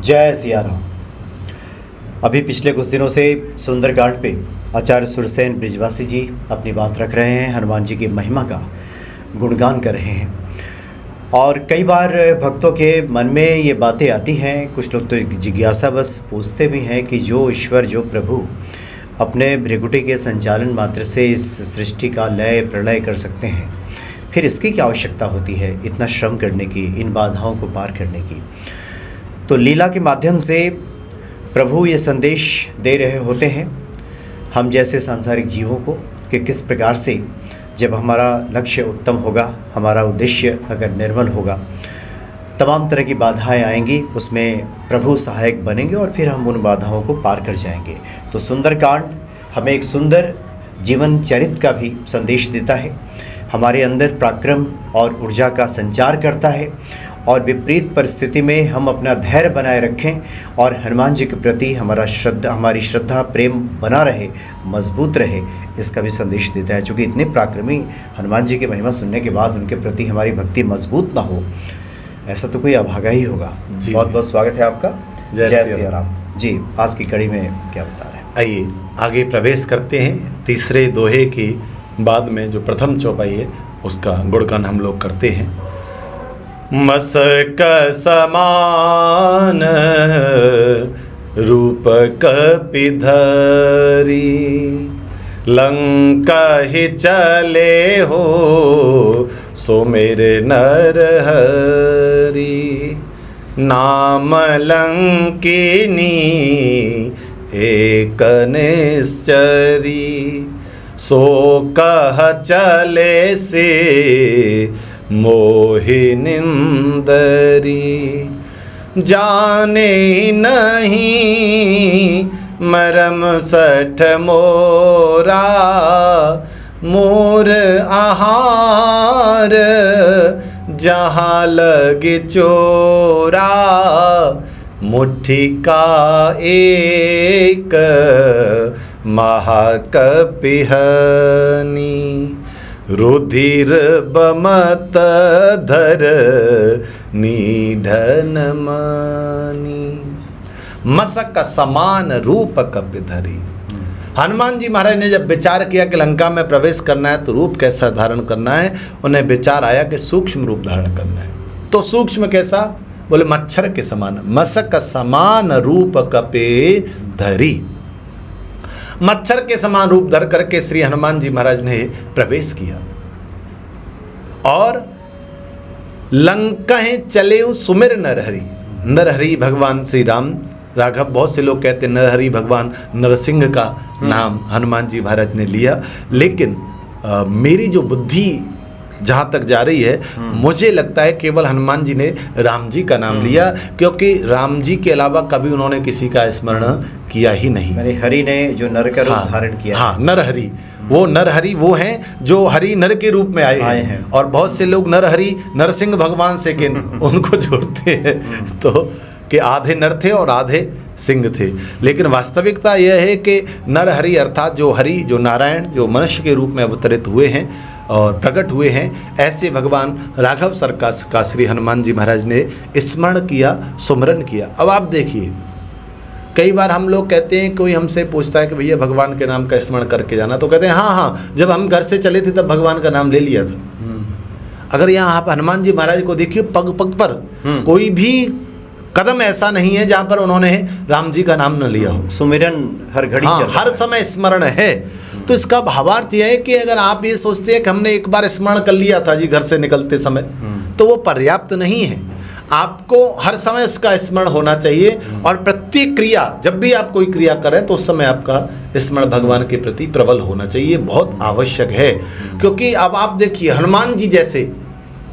जय सिया राम। अभी पिछले कुछ दिनों से सुंदरकांड पे आचार्य सुरसेन ब्रिजवासी जी अपनी बात रख रहे हैं, हनुमान जी की महिमा का गुणगान कर रहे हैं। और कई बार भक्तों के मन में ये बातें आती हैं, कुछ लोग तो जिज्ञासावश पूछते भी हैं कि जो ईश्वर, जो प्रभु अपने भृकुटी के संचालन मात्र से इस सृष्टि का लय प्रलय कर सकते हैं, फिर इसकी क्या आवश्यकता होती है इतना श्रम करने की, इन बाधाओं को पार करने की। तो लीला के माध्यम से प्रभु ये संदेश दे रहे होते हैं हम जैसे सांसारिक जीवों को कि किस प्रकार से जब हमारा लक्ष्य उत्तम होगा, हमारा उद्देश्य अगर निर्मल होगा, तमाम तरह की बाधाएं आएंगी, उसमें प्रभु सहायक बनेंगे और फिर हम उन बाधाओं को पार कर जाएंगे। तो सुंदरकांड हमें एक सुंदर जीवन चरित्र का भी संदेश देता है, हमारे अंदर पराक्रम और ऊर्जा का संचार करता है और विपरीत परिस्थिति में हम अपना धैर्य बनाए रखें और हनुमान जी के प्रति हमारी श्रद्धा प्रेम बना रहे, मजबूत रहे, इसका भी संदेश देता है। चूँकि इतने पराक्रमी हनुमान जी की महिमा सुनने के बाद उनके प्रति हमारी भक्ति मजबूत ना हो, ऐसा तो कोई अभागा ही होगा। बहुत बहुत स्वागत है आपका। जय सिया राम जी। आज की कड़ी में क्या बता रहे हैं? आइए आगे प्रवेश करते हैं। तीसरे दोहे के बाद में जो प्रथम चौपाई है उसका गुणगान हम लोग करते हैं। मसक समान रूप कपिधरी, लंका ही चले हो सो मेरे नरहरि। नाम लंकिनी एक निश्चरी, सो कह चले से मोहि निंदरी। जाने नहीं मरम सठ मोरा, मोर आहार जहाँ लगे चोरा। मुट्ठी का एक महाकपिहनी, रुधिर बमत धर निधन मानी। मसक समान रूप कपिधरी। हनुमान जी महाराज ने जब विचार किया कि लंका में प्रवेश करना है तो रूप कैसा धारण करना है, उन्हें विचार आया कि सूक्ष्म रूप धारण करना है। तो सूक्ष्म कैसा? बोले मच्छर के समान। मसक समान रूप कपिधरी, मच्छर के समान रूप धर करके श्री हनुमान जी महाराज ने प्रवेश किया और लंका चले सुमिर नरहरि। नरहरि भगवान श्री राम, राघव बहुत से लोग कहते हैं नरहरि भगवान नरसिंह का नाम हनुमान जी महाराज ने लिया, लेकिन मेरी जो बुद्धि जहाँ तक जा रही है, मुझे लगता है केवल हनुमान जी ने राम जी का नाम लिया, क्योंकि राम जी के अलावा कभी उन्होंने किसी का स्मरण किया ही नहीं। अरे हरि ने जो नर का रूप धारण किया। हाँ, नरहरि, वो नरहरि वो हैं जो हरि नर के रूप में आए हैं। और बहुत से लोग नरहरि नरसिंह भगवान से के उनको जोड़ते हैं, तो कि आधे नर थे और आधे सिंह थे। लेकिन वास्तविकता यह है कि नरहरि अर्थात जो हरि, जो नारायण, जो मनुष्य के रूप में अवतरित हुए हैं और प्रकट हुए हैं, ऐसे भगवान राघव सरकार का श्री हनुमान जी महाराज ने स्मरण किया, सुमरन किया। अब आप देखिए, कई बार हम लोग कहते हैं, कोई हमसे पूछता है कि भैया भगवान के नाम का स्मरण करके जाना, तो कहते हैं हाँ, जब हम घर से चले थे तब भगवान का नाम ले लिया था। अगर यहाँ आप हनुमान जी महाराज को देखिए, पग पग पर कोई भी कदम ऐसा नहीं है जहाँ पर उन्होंने राम जी का नाम न लिया हो। सुमिरन हर घड़ी चल रहा है, हर समय स्मरण है। तो इसका भावार्थ यह है कि अगर आप ये सोचते हैं कि हमने एक बार स्मरण कर लिया था जी घर से निकलते समय, तो वो पर्याप्त नहीं है। आपको हर समय उसका स्मरण होना चाहिए और प्रत्येक क्रिया, जब भी आप कोई क्रिया करें तो उस समय आपका स्मरण भगवान के प्रति प्रबल होना चाहिए, बहुत आवश्यक है। क्योंकि अब आप देखिए, हनुमान जी जैसे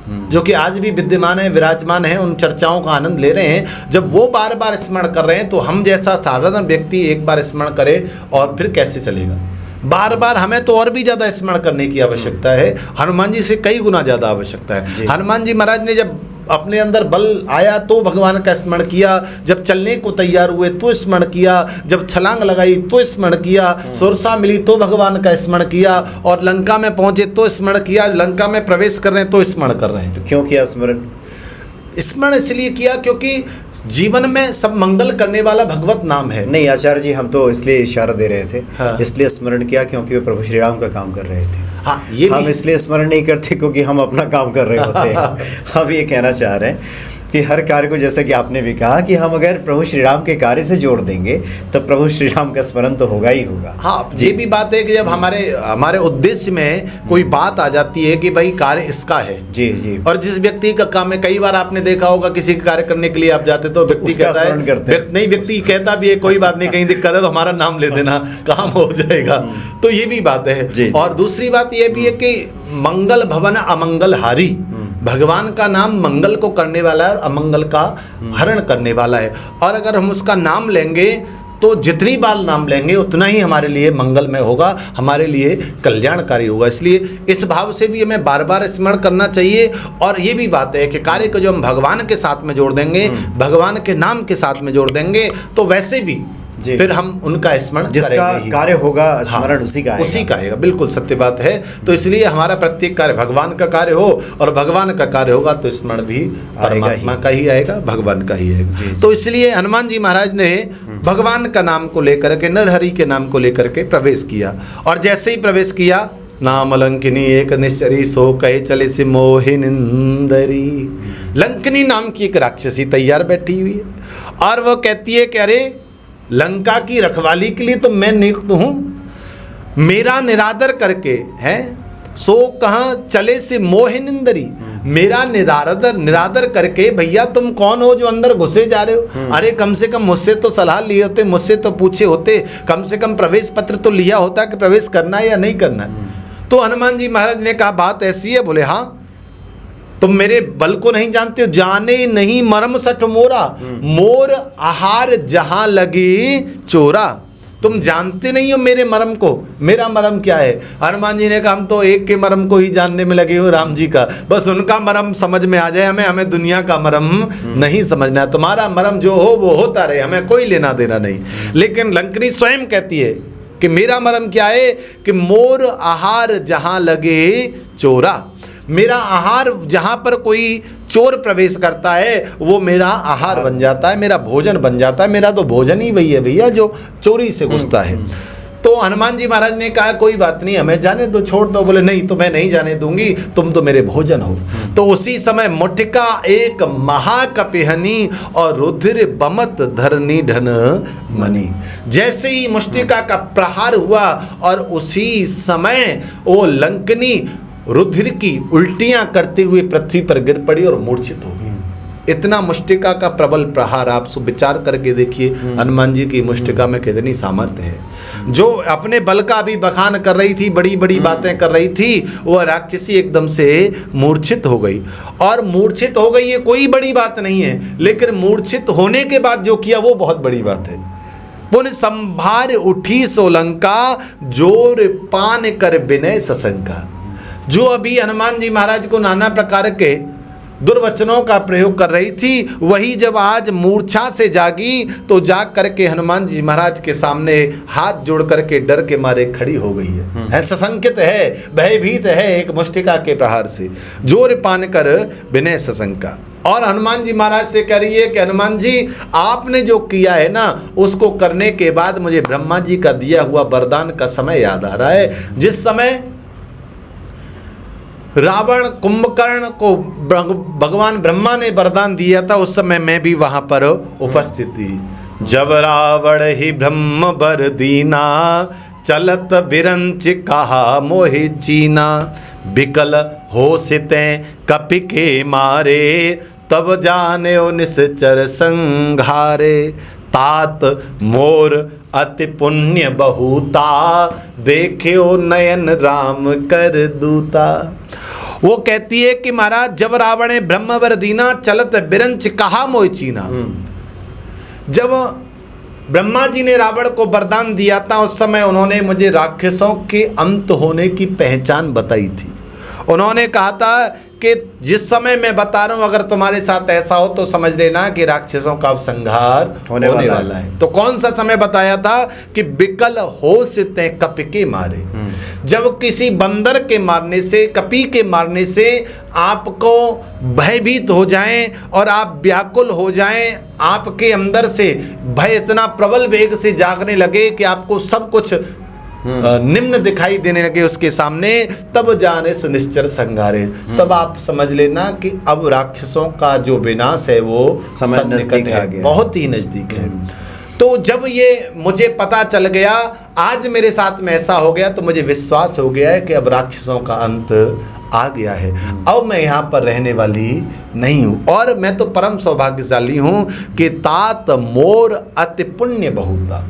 जो कि आज भी विद्यमान है, विराजमान है, उन चर्चाओं का आनंद ले रहे हैं, जब वो बार बार स्मरण कर रहे हैं तो हम जैसा साधारण व्यक्ति एक बार स्मरण करे और फिर कैसे चलेगा? बार बार हमें तो और भी ज़्यादा स्मरण करने की आवश्यकता है, हनुमान जी से कई गुना ज़्यादा आवश्यकता है। हनुमान जी महाराज ने जब अपने अंदर बल आया तो भगवान का स्मरण किया, जब चलने को तैयार हुए तो स्मरण किया, जब छलांग लगाई तो स्मरण किया, सुरसा मिली तो भगवान का स्मरण किया, और लंका में पहुंचे तो स्मरण किया, लंका में प्रवेश कर रहे हैं तो स्मरण कर रहे हैं। तो क्यों किया स्मरण? स्मरण इसलिए किया क्योंकि जीवन में सब मंगल करने वाला भगवत नाम है। नहीं आचार्य जी, हम तो इसलिए इशारा दे रहे थे, हाँ। इसलिए स्मरण किया क्योंकि वे प्रभु श्री राम का काम कर रहे थे। हाँ, ये हम भी इसलिए स्मरण नहीं करते क्योंकि हम अपना काम कर रहे होते हैं। हम ये कहना चाह रहे हैं कि हर कार्य को, जैसे कि आपने भी कहा, कि हम अगर प्रभु श्री राम के कार्य से जोड़ देंगे तो प्रभु श्री राम का स्मरण तो होगा ही होगा। हाँ, ये भी बात है कि जब हमारे उद्देश्य में कोई बात आ जाती है कि भाई कार्य इसका है, जी जी, और जिस व्यक्ति का काम है, कई बार आपने देखा होगा किसी का कार्य करने के लिए आप जाते तो व्यक्ति उसका कहता है, स्मरण करते हैं। नहीं, व्यक्ति कहता भी है कोई बात नहीं, कहीं दिक्कत है तो हमारा नाम ले देना, काम हो जाएगा। तो ये भी बात है। जी, जी। और दूसरी बात ये भी है कि मंगल भवन अमंगल हारी, भगवान का नाम मंगल को करने वाला है और अमंगल का हरण करने वाला है। और अगर हम उसका नाम लेंगे तो जितनी बार नाम लेंगे उतना ही हमारे लिए मंगलमय होगा, हमारे लिए कल्याणकारी होगा। इसलिए इस भाव से भी हमें बार बार स्मरण करना चाहिए। और ये भी बात है कि कार्य को जो हम भगवान के साथ में जोड़ देंगे, भगवान के नाम के साथ में जोड़ देंगे, तो वैसे भी फिर हम उनका स्मरण जिसका कार्य होगा स्मरण, हाँ, उसी का आएगा। उसी का आएगा। बिल्कुल सत्य बात है। तो इसलिए हमारा प्रत्येक कार्य भगवान का कार्य हो, और भगवान का कार्य होगा तो स्मरण भी परमात्मा का ही आएगा, भगवान का ही आएगा। तो इसलिए हनुमान जी महाराज ने भगवान का नाम को लेकर के, नरहरि के नाम को लेकर के प्रवेश किया। और जैसे ही प्रवेश किया, नाम लंकिनी एक निश्चरी सो कहे चले से मोहिनिंदरी। लंकिनी नाम की एक राक्षसी तैयार बैठी हुई है और वह कहती है कि अरे लंका की रखवाली के लिए तो मैं नियुक्त हूँ, मेरा निरादर करके है सो कहाँ चले से मोहिनिंदरी, मेरा निरादर करके भैया तुम कौन हो जो अंदर घुसे जा रहे हो? अरे कम से कम मुझसे तो सलाह लिए होते, मुझसे तो पूछे होते, कम से कम प्रवेश पत्र तो लिया होता कि प्रवेश करना है या नहीं करना है। तो हनुमान जी महाराज ने कहा बात ऐसी है। बोले हाँ, तुम मेरे बल को नहीं जानते हो, जाने नहीं मरम सठ मोरा, मोर आहार जहां लगी चोरा। तुम जानते नहीं हो मेरे मरम को, मेरा मरम क्या है। हनुमान जी ने कहा हम तो एक के मरम को ही जानने में लगे हो, राम जी का, बस उनका मरम समझ में आ जाए, हमें दुनिया का मरम नहीं समझना है। तुम्हारा मरम जो हो वो होता रहे, हमें कोई लेना देना नहीं। लेकिन लंकनी स्वयं कहती है कि मेरा मरम क्या है कि मोर आहार जहां लगे चोरा, मेरा आहार जहाँ पर कोई चोर प्रवेश करता है वो मेरा आहार बन जाता है, मेरा भोजन बन जाता है। मेरा तो भोजन ही वही है भैया जो चोरी से घुसता है। तो हनुमान जी महाराज ने कहा कोई बात नहीं, हमें जाने दो, छोड़ दो। बोले नहीं, तुम्हें नहीं जाने दूंगी, तुम तो मेरे भोजन हो। तो उसी समय मुठिका एक महाकपिहनी और रुधिर बमत धरनी ढन मनी। जैसे ही मुष्टिका का प्रहार हुआ और उसी समय वो लंकनी रुधिर की उल्टियां करते हुए पृथ्वी पर गिर पड़ी और मूर्छित हो गई। इतना मुष्टिका का प्रबल प्रहार, आप सब विचार करके देखिए हनुमान जी की मुष्टिका में कितनी सामर्थ्य है। जो अपने बल का भी बखान कर रही थी, बड़ी बड़ी बातें कर रही थी, वो राक्षसी एकदम से मूर्छित हो गई। और मूर्छित हो गई ये कोई बड़ी बात नहीं है, लेकिन मूर्छित होने के बाद जो किया वो बहुत बड़ी बात है। पुन संभार उठी सोलंका, जोर पान कर विनय सशंका। जो अभी हनुमान जी महाराज को नाना प्रकार के दुर्वचनों का प्रयोग कर रही थी, वही जब आज मूर्छा से जागी तो जाग करके हनुमान जी महाराज के सामने हाथ जोड़ करके डर के मारे खड़ी हो गई है। सशंकित है, भयभीत है एक मुष्टिका के प्रहार से। जोर पान कर विनय सशंका। और हनुमान जी महाराज से कह रही है कि हनुमान जी आपने जो किया है ना, उसको करने के बाद मुझे ब्रह्मा जी का दिया हुआ वरदान का समय याद आ रहा है। जिस समय रावण कुंभकर्ण को भगवान ब्रह्मा ने वरदान दिया था, उस समय मैं भी वहां पर उपस्थित थी। जब रावण ही ब्रह्म वर दीना, चलत बिरंच कहा मोहि चीना। बिकल हो सिते कपि के मारे, तब जाने निश्चर संघारे। तात मोर अति पुण्य बहुता, देख्यो नयन राम कर दूता। वो कहती है कि महाराज जब रावण ब्रह्मवर दीना, चलत बिरंच कहा मोहि चीना। जब ब्रह्मा जी ने रावण को वरदान दिया था, उस समय उन्होंने मुझे राक्षसों के अंत होने की पहचान बताई थी। उन्होंने कहा था कि जिस समय मैं बता रहा हूं अगर तुम्हारे साथ ऐसा हो तो समझ लेना कि राक्षसों का संहार होने वाला है। तो कौन सा समय बताया था कि बिकल होश ते कप के मारे, जब किसी बंदर के मारने से, कपी के मारने से आपको भयभीत हो जाएं और आप व्याकुल हो जाएं, आपके अंदर से भय इतना प्रबल वेग से जागने लगे कि आपको सब कुछ निम्न दिखाई देने लगे उसके सामने, तब जाने सुनिश्चर संघारे, तब आप समझ लेना कि अब राक्षसों का जो विनाश है वो समय नजदीक आ गया, बहुत ही नजदीक है। तो जब ये मुझे पता चल गया, आज मेरे साथ में ऐसा हो गया, तो मुझे विश्वास हो गया है कि अब राक्षसों का अंत आ गया है, अब मैं यहाँ पर रहने वाली नहीं हूँ। और मैं तो परम सौभाग्यशाली हूँ कि तात मोर अति पुण्य बहुता।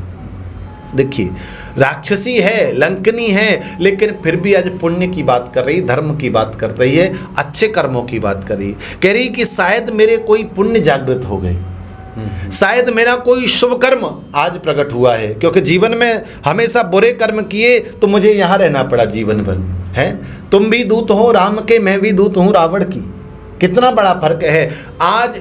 देखिए, राक्षसी है, लंकनी है, लेकिन फिर भी आज पुण्य की बात कर रही, धर्म की बात कर रही है, अच्छे कर्मों की बात कर रही, कह रही कि शायद मेरे कोई पुण्य जागृत हो गए, शायद मेरा कोई शुभ कर्म आज प्रकट हुआ है, क्योंकि जीवन में हमेशा बुरे कर्म किए तो मुझे यहाँ रहना पड़ा जीवन भर है। तुम भी दूत हो राम के, मैं भी दूत हूँ रावण की, कितना बड़ा फर्क है। आज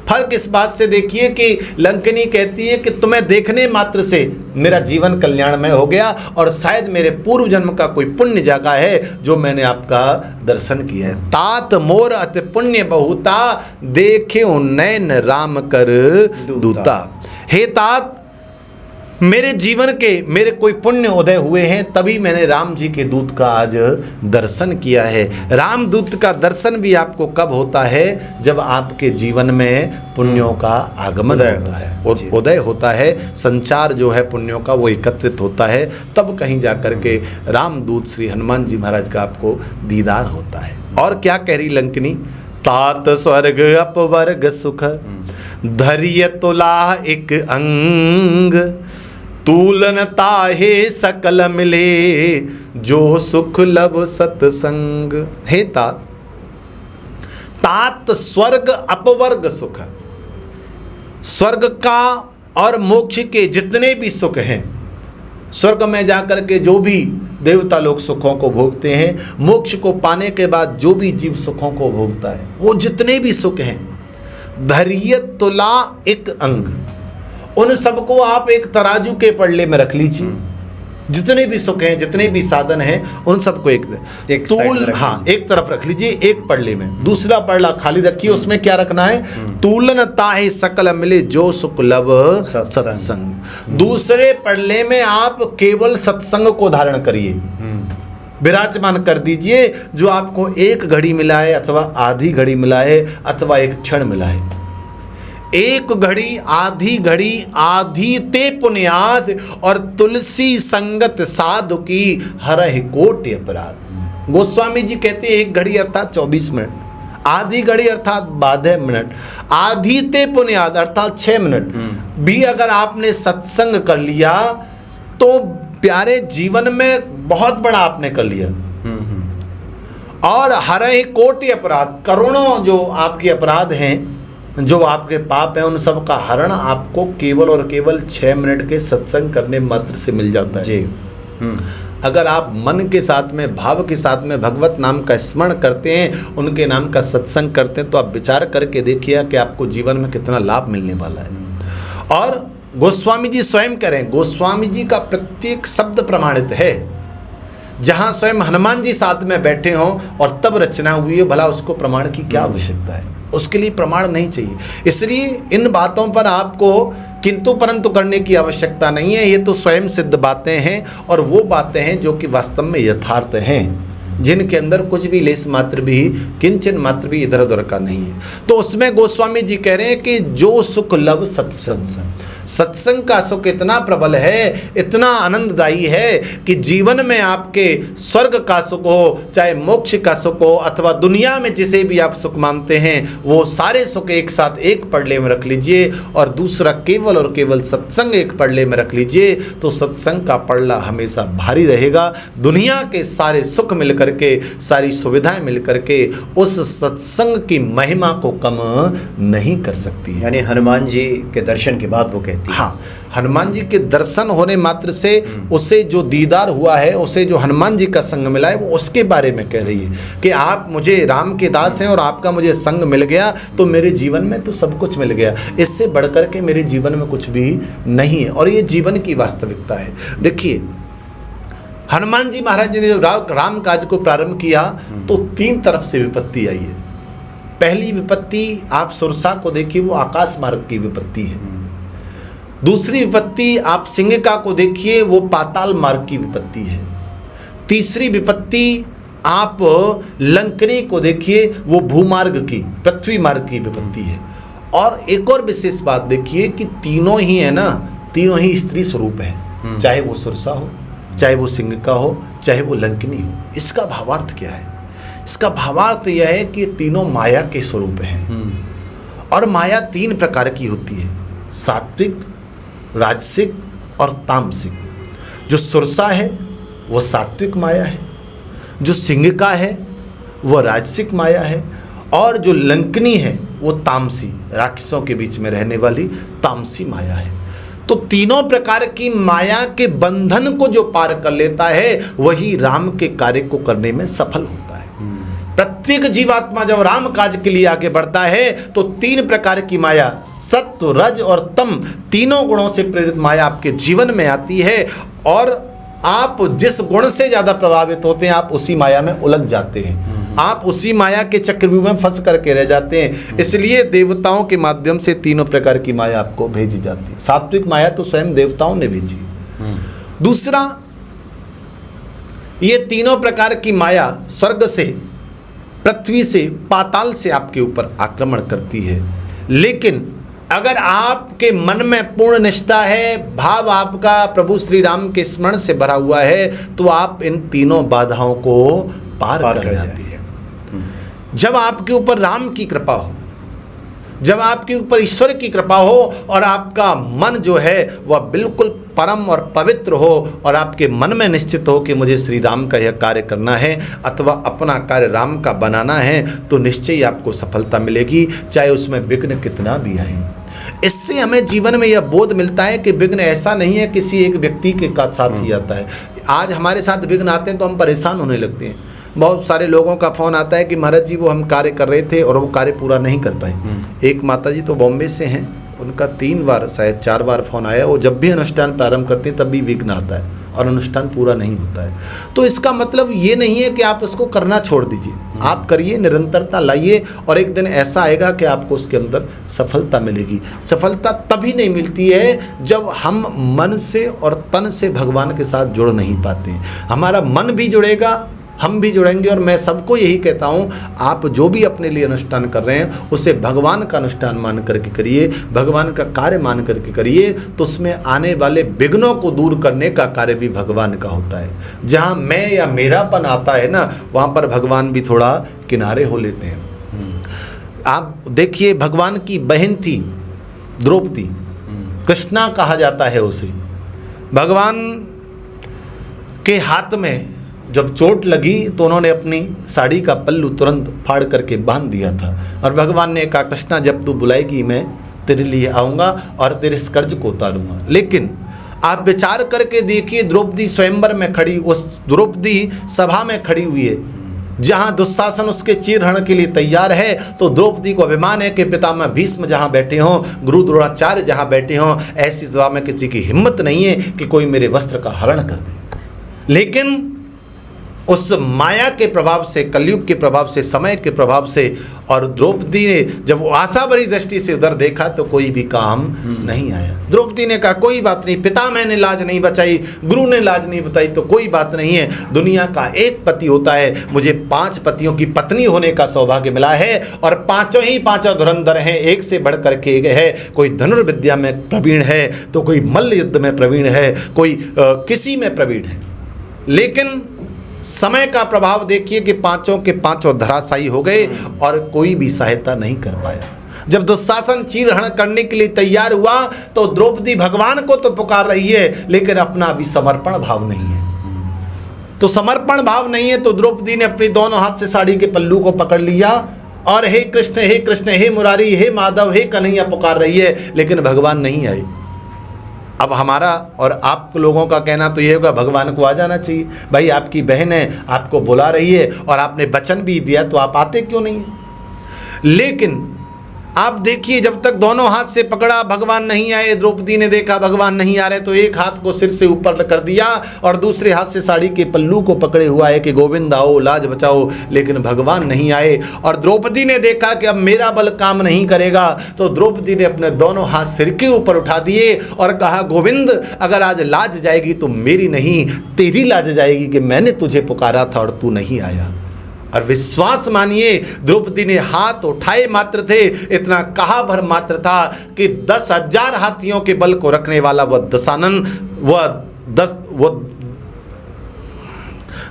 फर्क इस बात से देखिए कि लंकनी कहती है कि तुम्हें देखने मात्र से मेरा जीवन कल्याणमय हो गया, और शायद मेरे पूर्व जन्म का कोई पुण्य जागा है जो मैंने आपका दर्शन किया है। तात मोर अति पुण्य बहुता, देखे नैन राम कर दूता। हे तात, मेरे जीवन के मेरे कोई पुण्य उदय हुए हैं, तभी मैंने राम जी के दूत का आज दर्शन किया है। राम दूत का दर्शन भी आपको कब होता है? जब आपके जीवन में पुण्यों का आगमन होता है, उदय होता है, संचार जो है पुण्यों का वो एकत्रित होता है, तब कहीं जाकर के राम दूत श्री हनुमान जी महाराज का आपको दीदार होता है। और क्या कह रही लंकनी? तात स्वर्ग अपवर्ग सुख, धैर्य तुला एक अंग, तूलन ताहे सकल मिले, जो सुख लब सतसंग। हे तात, तात स्वर्ग अपवर्ग सुख, स्वर्ग का और मोक्ष के जितने भी सुख हैं, स्वर्ग में जाकर के जो भी देवता लोग सुखों को भोगते हैं, मोक्ष को पाने के बाद जो भी जीव सुखों को भोगता है, वो जितने भी सुख हैं, धैर्य तुला एक अंग, उन सबको आप एक तराजू के पल्ले में रख लीजिए। जितने भी सुख हैं, जितने भी साधन हैं, उन सबको एक तूल, हाँ, एक तरफ रख लीजिए एक पल्ले में, दूसरा पल्ला खाली रखिए, उसमें क्या रखना है? तूलन ताहे सकल मिले, जो सुख लब सत्संग। दूसरे पल्ले में आप केवल सत्संग को धारण करिए, विराजमान कर दीजिए, जो आपको एक घड़ी मिला है, अथवा आधी घड़ी मिला है, अथवा एक क्षण मिला है। एक घड़ी, आधी ते पुण्याद, और तुलसी संगत साधु की हरहि कोटि अपराध। गोस्वामी जी कहते हैं एक घड़ी अर्थात 24 मिनट, आधी घड़ी अर्थात 12 मिनट, आधी ते पुण्याद अर्थात 6 मिनट भी अगर आपने सत्संग कर लिया तो प्यारे जीवन में बहुत बड़ा आपने कर लिया। और हरहि कोटि अपराध, करोड़ों जो आपके अपराध हैं, जो आपके पाप हैं, उन सब का हरण आपको केवल और केवल 6 मिनट के सत्संग करने मात्र से मिल जाता है जी। अगर आप मन के साथ में, भाव के साथ में भगवत नाम का स्मरण करते हैं, उनके नाम का सत्संग करते हैं, तो आप विचार करके देखिए कि आपको जीवन में कितना लाभ मिलने वाला है। और गोस्वामी जी स्वयं करें, गोस्वामी जी का प्रत्येक शब्द प्रमाणित है। जहाँ स्वयं हनुमान जी साथ में बैठे हों और तब रचना हुई है, भला उसको प्रमाण की क्या आवश्यकता है? उसके लिए प्रमाण नहीं चाहिए। इसलिए इन बातों पर आपको किंतु परंतु करने की आवश्यकता नहीं है। ये तो स्वयं सिद्ध बातें हैं, और वो बातें हैं जो कि वास्तव में यथार्थ हैं, जिनके अंदर कुछ भी लेस मात्र भी, किंचन मात्र भी इधर उधर का नहीं है। तो उसमें गोस्वामी जी कह रहे हैं कि जो सुख लब सत्संग, सत्संग का सुख इतना प्रबल है, इतना आनंददायी है कि जीवन में आपके स्वर्ग का सुख हो, चाहे मोक्ष का सुख हो, अथवा दुनिया में जिसे भी आप सुख मानते हैं, वो सारे सुख एक साथ एक पल्ले में रख लीजिए, और दूसरा केवल और केवल सत्संग एक पल्ले में रख लीजिए, तो सत्संग का पल्ला हमेशा भारी रहेगा। दुनिया के सारे सुख मिल करके, सारी सुविधाएं मिल करके उस सत्संग की महिमा को कम नहीं कर सकती। यानी हनुमान जी के दर्शन के बाद वो कहती कहती है। हाँ, हनुमान जी के दर्शन होने मात्र से उसे जो दीदार हुआ है, उसे जो हनुमान जी का संग मिला है, वो उसके बारे में कह रही है कि आप मुझे राम के दास हैं और आपका मुझे संग मिल गया तो मेरे जीवन में तो सब कुछ मिल गया, इससे बढ़कर के मेरे जीवन में कुछ भी नहीं है। और ये जीवन की वास्तविकता है। देखिए, हनुमान जी महाराज जी ने जब राम काज को प्रारंभ किया तो 3 तरफ से विपत्ति आई है। पहली विपत्ति आप सुरसा को देखिए, वो आकाश मार्ग की विपत्ति है। दूसरी विपत्ति आप सिंहिका को देखिए, वो पाताल मार्ग की विपत्ति है। तीसरी विपत्ति आप लंकनी को देखिए, वो भूमार्ग की, पृथ्वी मार्ग की विपत्ति है। और एक और विशेष बात देखिए कि तीनों ही है ना, तीनों ही स्त्री स्वरूप है, चाहे वो सुरसा हो, चाहे वो सिंहिका हो, चाहे वो लंकनी हो। इसका भावार्थ क्या है? इसका भावार्थ यह है कि तीनों माया के स्वरूप हैं। और माया 3 प्रकार की होती है, सात्विक, राजसिक और तामसिक। जो सुरसा है वो सात्विक माया है, जो सिंहिका है वो राजसिक माया है, और जो लंकनी है वो तामसी, राक्षसों के बीच में रहने वाली तामसी माया है। तो तीनों प्रकार की माया के बंधन को जो पार कर लेता है वही राम के कार्य को करने में सफल होता है। प्रत्येक जीवात्मा जब राम काज के लिए आगे बढ़ता है तो 3 प्रकार की माया, सत्व, रज और तम, तीनों गुणों से प्रेरित माया आपके जीवन में आती है। और आप जिस गुण से ज्यादा प्रभावित होते हैं आप उसी माया में उलझ जाते हैं, आप उसी माया के चक्रव्यूह में फंस करके रह जाते हैं। इसलिए देवताओं के माध्यम से 3 प्रकार की माया आपको भेजी जाती है। सात्विक माया तो स्वयं देवताओं ने भेजी। दूसरा, ये 3 प्रकार की माया स्वर्ग से, पृथ्वी से, पाताल से आपके ऊपर आक्रमण करती है। लेकिन अगर आपके मन में पूर्ण निष्ठा है, भाव आपका प्रभु श्री राम के स्मरण से भरा हुआ है, तो आप इन 3 बाधाओं को पार कर जाती है। जब आपके ऊपर राम की कृपा हो, जब आपके ऊपर ईश्वर की कृपा हो और आपका मन जो है वह बिल्कुल परम और पवित्र हो और आपके मन में निश्चित हो कि मुझे श्री राम का यह कार्य करना है अथवा अपना कार्य राम का बनाना है, तो निश्चय ही आपको सफलता मिलेगी, चाहे उसमें विघ्न कितना भी आए। इससे हमें जीवन में यह बोध मिलता है कि विघ्न ऐसा नहीं है किसी एक व्यक्ति के साथ ही आता है। आज हमारे साथ विघ्न आते हैं तो हम परेशान होने लगते हैं। बहुत सारे लोगों का फ़ोन आता है कि महाराज जी वो हम कार्य कर रहे थे और वो कार्य पूरा नहीं कर पाए। एक माता जी तो बॉम्बे से हैं, उनका 3 बार शायद 4 बार फ़ोन आया। वो जब भी अनुष्ठान प्रारंभ करते हैं तब भी विघ्न आता है और अनुष्ठान पूरा नहीं होता है। तो इसका मतलब ये नहीं है कि आप उसको करना छोड़ दीजिए, आप करिए, निरंतरता लाइए और एक दिन ऐसा आएगा कि आपको उसके अंदर सफलता मिलेगी। सफलता तभी नहीं मिलती है जब हम मन से और तन से भगवान के साथ जुड़ नहीं पाते। हमारा मन भी जुड़ेगा, हम भी जुड़ेंगे। और मैं सबको यही कहता हूँ, आप जो भी अपने लिए अनुष्ठान कर रहे हैं उसे भगवान का अनुष्ठान मान करके करिए, भगवान का कार्य मान करके करिए, तो उसमें आने वाले विघ्नों को दूर करने का कार्य भी भगवान का होता है। जहाँ मैं या मेरापन आता है ना, वहाँ पर भगवान भी थोड़ा किनारे हो लेते हैं। आप देखिए, भगवान की बहन थी द्रौपदी, कृष्णा कहा जाता है उसे। भगवान के हाथ में जब चोट लगी तो उन्होंने अपनी साड़ी का पल्लू तुरंत फाड़ करके बांध दिया था और भगवान ने कहा, कृष्णा जब तू बुलाएगी मैं तेरे लिए आऊँगा और तेरे इस कर्ज को उतारूँगा। लेकिन आप विचार करके देखिए, द्रौपदी स्वयंवर में खड़ी, उस द्रौपदी सभा में खड़ी हुई है जहाँ दुशासन उसके चीरहरण के लिए तैयार है। तो द्रौपदी को अभिमान है कि पितामह भीष्म जहाँ बैठे हों, गुरु द्रोणाचार्य जहाँ बैठे हों, ऐसी सभा में किसी की हिम्मत नहीं है कि कोई मेरे वस्त्र का हरण कर दे। लेकिन उस माया के प्रभाव से, कलयुग के प्रभाव से, समय के प्रभाव से, और द्रौपदी ने जब वो आशा भरी दृष्टि से उधर देखा तो कोई भी काम नहीं आया। द्रौपदी ने कहा कोई बात नहीं, पितामह ने लाज नहीं बचाई, गुरु ने लाज नहीं बताई तो कोई बात नहीं है। दुनिया का एक पति होता है, मुझे 5 पतियों की पत्नी होने का सौभाग्य मिला है और 5 ही 5 धुरंधर हैं, एक से बढ़ करके है। कोई धनुर्विद्या में प्रवीण है तो कोई मल्ल युद्ध में प्रवीण है, कोई किसी में प्रवीण है। लेकिन समय का प्रभाव देखिए कि 5 के 5 धराशायी हो गए और कोई भी सहायता नहीं कर पाया। जब दुशासन चीरहरण करने के लिए तैयार हुआ तो द्रौपदी भगवान को तो पुकार रही है लेकिन अपना अभी समर्पण भाव नहीं है। तो समर्पण भाव नहीं है तो द्रौपदी ने अपने दोनों हाथ से साड़ी के पल्लू को पकड़ लिया और हे कृष्ण, हे कृष्ण, हे मुरारी, हे माधव, हे कन्हैया पुकार रही है, लेकिन भगवान नहीं आए। अब हमारा और आप लोगों का कहना तो ये होगा भगवान को आ जाना चाहिए, भाई आपकी बहन है, आपको बुला रही है और आपने वचन भी दिया तो आप आते क्यों नहीं? लेकिन आप देखिए, जब तक दोनों हाथ से पकड़ा भगवान नहीं आए, द्रौपदी ने देखा भगवान नहीं आ रहे तो एक हाथ को सिर से ऊपर कर दिया और दूसरे हाथ से साड़ी के पल्लू को पकड़े हुआ है कि गोविंद आओ, लाज बचाओ, लेकिन भगवान नहीं आए। और द्रौपदी ने देखा कि अब मेरा बल काम नहीं करेगा, तो द्रौपदी ने अपने दोनों हाथ सिर के ऊपर उठा दिए और कहा, गोविंद अगर आज लाज जाएगी तो मेरी नहीं, तेरी लाज जाएगी कि मैंने तुझे पुकारा था और तू नहीं आया। और विश्वास मानिए, द्रौपदी ने हाथ उठाए मात्र थे, इतना कहा भर मात्र था कि 10,000 हाथियों के बल को रखने वाला वह दशानन, वह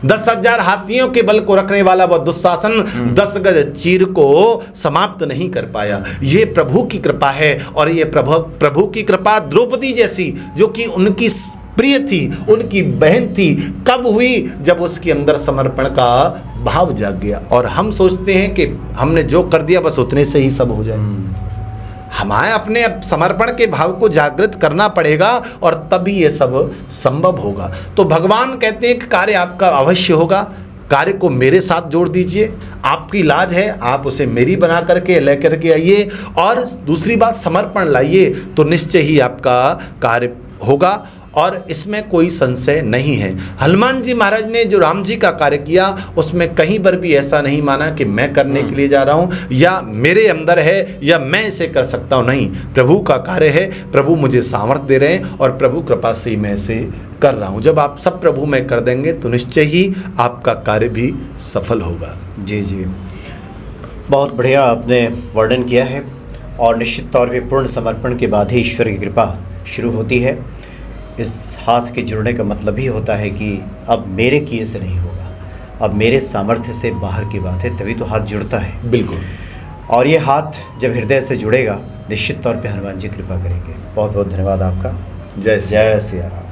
10,000 हाथियों के बल को रखने वाला वह दुशासन 10 गज चीर को समाप्त नहीं कर पाया। ये प्रभु की कृपा है। और ये प्रभु की कृपा द्रौपदी जैसी, जो कि उनकी प्रिय थी, उनकी बहन थी, कब हुई? जब उसके अंदर समर्पण का भाव जाग गया। और हम सोचते हैं कि हमने जो कर दिया बस उतने से ही सब हो जाए। हमें अपने समर्पण के भाव को जागृत करना पड़ेगा और तभी ये सब संभव होगा। तो भगवान कहते हैं कि कार्य आपका अवश्य होगा, कार्य को मेरे साथ जोड़ दीजिए, आपकी लाज है आप उसे मेरी बना करके लेकर के आइए, और दूसरी बात समर्पण लाइए तो निश्चय ही आपका कार्य होगा और इसमें कोई संशय नहीं है। हनुमान जी महाराज ने जो राम जी का कार्य किया उसमें कहीं पर भी ऐसा नहीं माना कि मैं करने के लिए जा रहा हूँ या मेरे अंदर है या मैं इसे कर सकता हूँ। नहीं, प्रभु का कार्य है, प्रभु मुझे सामर्थ्य दे रहे हैं और प्रभु कृपा से ही मैं इसे कर रहा हूँ। जब आप सब प्रभु में कर देंगे तो निश्चय ही आपका कार्य भी सफल होगा। जी जी, बहुत बढ़िया आपने वर्णन किया है। और निश्चित तौर पे पूर्ण समर्पण के बाद ही ईश्वर की कृपा शुरू होती है। इस हाथ के जुड़ने का मतलब ही होता है कि अब मेरे किए से नहीं होगा, अब मेरे सामर्थ्य से बाहर की बात है, तभी तो हाथ जुड़ता है। बिल्कुल। और ये हाथ जब हृदय से जुड़ेगा निश्चित तौर पे हनुमान जी कृपा करेंगे। बहुत बहुत धन्यवाद आपका। जय सिया राम।